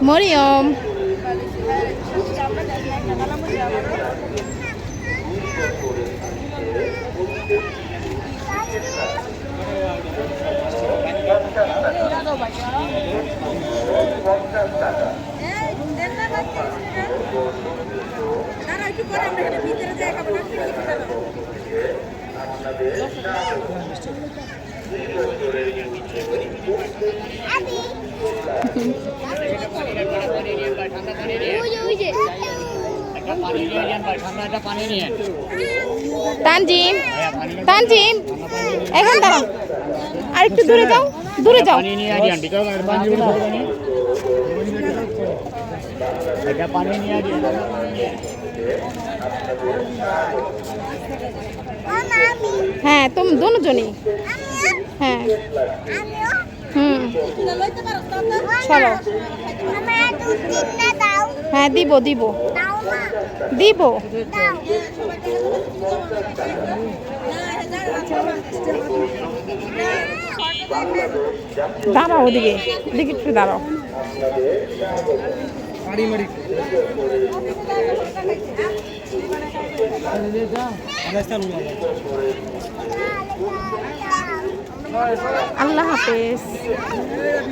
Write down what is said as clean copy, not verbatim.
মরিয়ম তানজিম তানজিম এখন দাঁড়াও আর একটু দূরে যাও দূরে যাও হ্যাঁ তুমি দুজনই হ্যাঁ চলো হ্যাঁ দিব দিব দিব দাঁড়াও ওদিকে ওদিকে একটু দাঁড়াও আল্লাহ হাফেজ।